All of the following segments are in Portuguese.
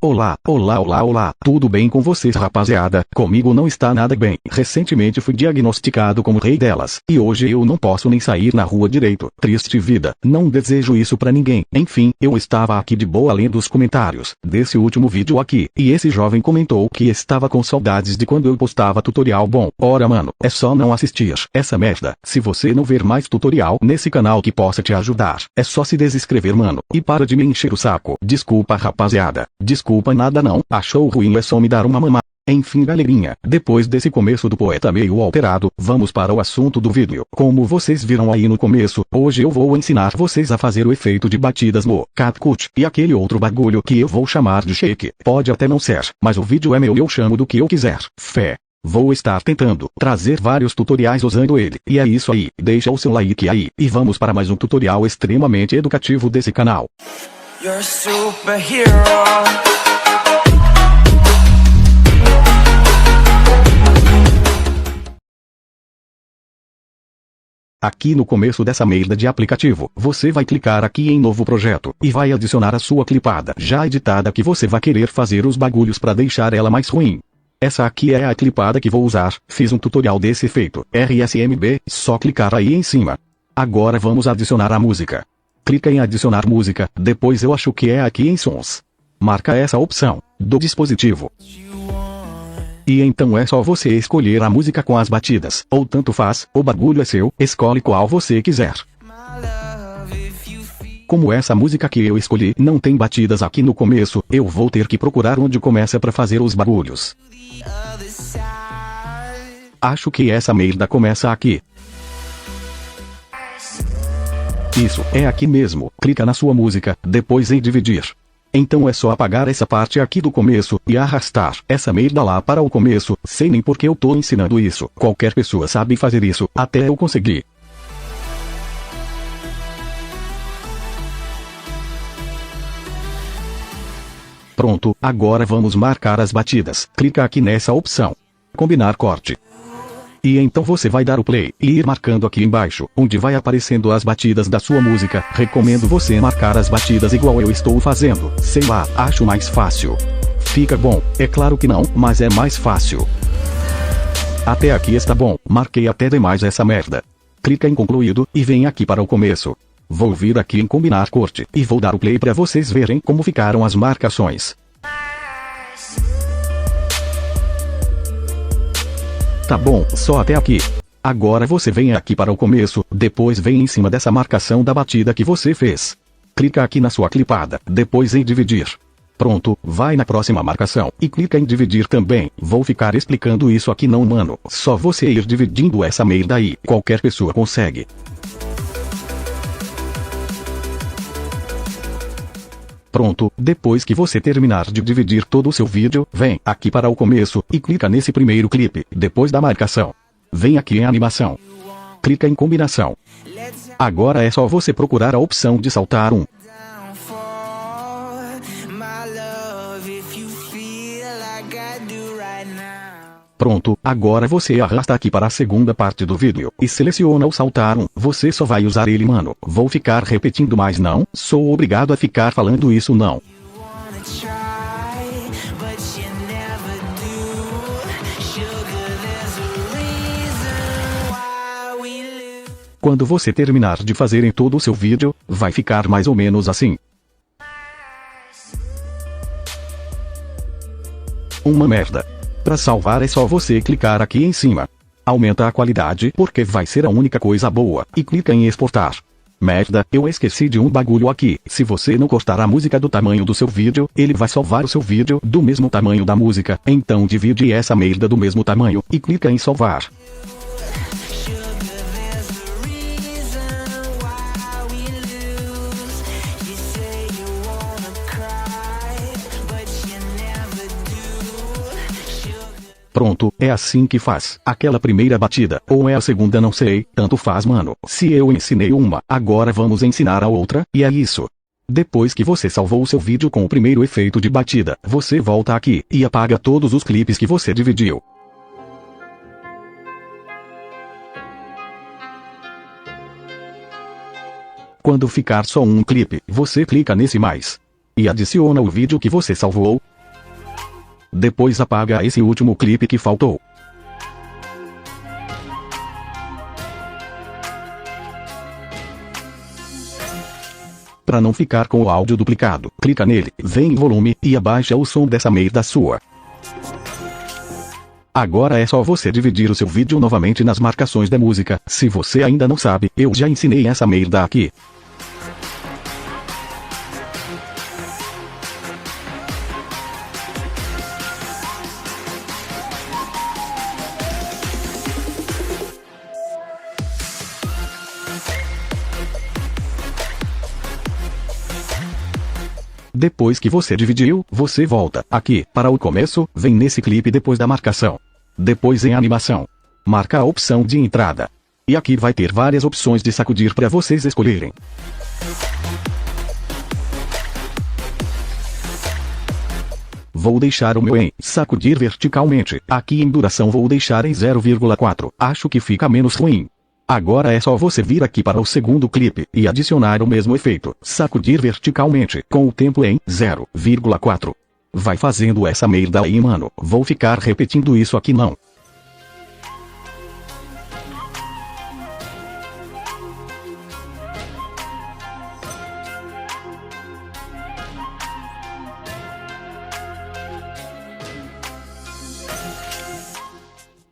Olá, olá, olá, olá, tudo bem com vocês, rapaziada? Comigo não está nada bem. Recentemente fui diagnosticado como rei delas, e hoje eu não posso nem sair na rua direito. Triste vida, não desejo isso pra ninguém. Enfim, eu estava aqui de boa lendo os comentários desse último vídeo aqui, e esse jovem comentou que estava com saudades de quando eu postava tutorial bom. Ora mano, é só não assistir essa merda. Se você não ver mais tutorial nesse canal que possa te ajudar, é só se desinscrever mano, e para de me encher o saco. Desculpa rapaziada, desculpa nada não, achou ruim é só me dar uma mamada. Enfim galerinha, depois desse começo do poeta meio alterado, vamos para o assunto do vídeo. Como vocês viram aí no começo, hoje eu vou ensinar vocês a fazer o efeito de batidas no CapCut, e aquele outro bagulho que eu vou chamar de shake. Pode até não ser, mas o vídeo é meu e eu chamo do que eu quiser. Fé. Vou estar tentando trazer vários tutoriais usando ele. E é isso aí, deixa o seu like aí, e vamos para mais um tutorial extremamente educativo desse canal. You're a superhero. Aqui no começo dessa merda de aplicativo, você vai clicar aqui em novo projeto, e vai adicionar a sua clipada já editada que você vai querer fazer os bagulhos para deixar ela mais ruim. Essa aqui é a clipada que vou usar, fiz um tutorial desse efeito, RSMB, só clicar aí em cima. Agora vamos adicionar a música. Clica em adicionar música, depois eu acho que é aqui em sons. Marca essa opção, do dispositivo. E então é só você escolher a música com as batidas, ou tanto faz, o bagulho é seu, escolhe qual você quiser. Como essa música que eu escolhi não tem batidas aqui no começo, eu vou ter que procurar onde começa pra fazer os bagulhos. Acho que essa merda começa aqui. Isso, é aqui mesmo, clica na sua música, depois em dividir. Então é só apagar essa parte aqui do começo, e arrastar essa merda lá para o começo, sei nem porque eu tô ensinando isso, qualquer pessoa sabe fazer isso, até eu conseguir. Pronto, agora vamos marcar as batidas, clica aqui nessa opção. Combinar corte. E então você vai dar o play, e ir marcando aqui embaixo, onde vai aparecendo as batidas da sua música. Recomendo você marcar as batidas igual eu estou fazendo, sei lá, acho mais fácil. Fica bom, é claro que não, mas é mais fácil. Até aqui está bom, marquei até demais essa merda. Clica em concluído, e vem aqui para o começo. Vou vir aqui em combinar corte, e vou dar o play para vocês verem como ficaram as marcações. Tá bom, só até aqui. Agora você vem aqui para o começo, depois vem em cima dessa marcação da batida que você fez. Clica aqui na sua clipada, depois em dividir. Pronto, vai na próxima marcação, e clica em dividir também. Vou ficar explicando isso aqui não mano, só você ir dividindo essa merda aí, qualquer pessoa consegue. Pronto, depois que você terminar de dividir todo o seu vídeo, vem aqui para o começo, e clica nesse primeiro clipe, depois da marcação. Vem aqui em animação. Clica em combinação. Agora é só você procurar a opção de saltar um. Pronto, agora você arrasta aqui para a segunda parte do vídeo, e seleciona o saltar um, você só vai usar ele mano, vou ficar repetindo mas não, sou obrigado a ficar falando isso não. Quando você terminar de fazer em todo o seu vídeo, vai ficar mais ou menos assim. Uma merda. Para salvar é só você clicar aqui em cima. Aumenta a qualidade porque vai ser a única coisa boa, e clica em exportar. Merda, eu esqueci de um bagulho aqui, se você não cortar a música do tamanho do seu vídeo, ele vai salvar o seu vídeo do mesmo tamanho da música, então divide essa merda do mesmo tamanho, e clica em salvar. Pronto, é assim que faz. Aquela primeira batida, ou é a segunda não sei, tanto faz mano. Se eu ensinei uma, agora vamos ensinar a outra, e é isso. Depois que você salvou o seu vídeo com o primeiro efeito de batida, você volta aqui, e apaga todos os clipes que você dividiu. Quando ficar só um clipe, você clica nesse mais. E adiciona o vídeo que você salvou. Depois apaga esse último clipe que faltou. Para não ficar com o áudio duplicado, clica nele, vem em volume e abaixa o som dessa merda sua. Agora é só você dividir o seu vídeo novamente nas marcações da música. Se você ainda não sabe, eu já ensinei essa merda aqui. Depois que você dividiu, você volta aqui para o começo, vem nesse clipe depois da marcação. Depois em animação. Marca a opção de entrada. E aqui vai ter várias opções de sacudir para vocês escolherem. Vou deixar o meu em sacudir verticalmente. Aqui em duração vou deixar em 0,4. Acho que fica menos ruim. Agora é só você vir aqui para o segundo clipe e adicionar o mesmo efeito, sacudir verticalmente, com o tempo em 0,4. Vai fazendo essa merda aí, mano. Vou ficar repetindo isso aqui não.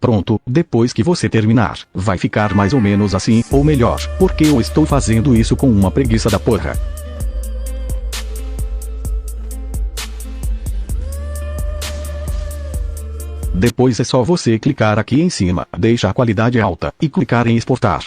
Pronto, depois que você terminar, vai ficar mais ou menos assim, ou melhor, porque eu estou fazendo isso com uma preguiça da porra. Depois é só você clicar aqui em cima, deixa a qualidade alta, e clicar em exportar.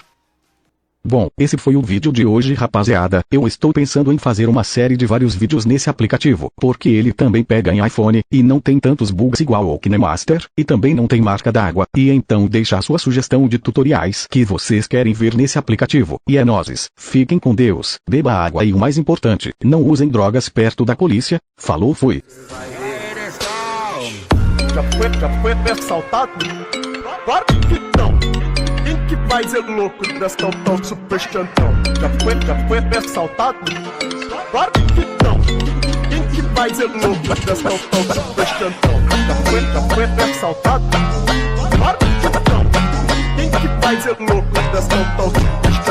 Bom, esse foi o vídeo de hoje, rapaziada. Eu estou pensando em fazer uma série de vários vídeos nesse aplicativo, porque ele também pega em iPhone, e não tem tantos bugs igual ao KineMaster, e também não tem marca d'água, e então deixa a sua sugestão de tutoriais que vocês querem ver nesse aplicativo. E é nóis. Fiquem com Deus, beba água e o mais importante, não usem drogas perto da polícia. Falou, fui. Já foi assaltado? Claro que não. Quem que faz é louco dessa tal super chantão? Já foi assaltado? Claro que não. Quem que faz é louco dessa tal super chantão? Já foi assaltado? Claro que não. Quem que faz é louco dessa tal super chantão?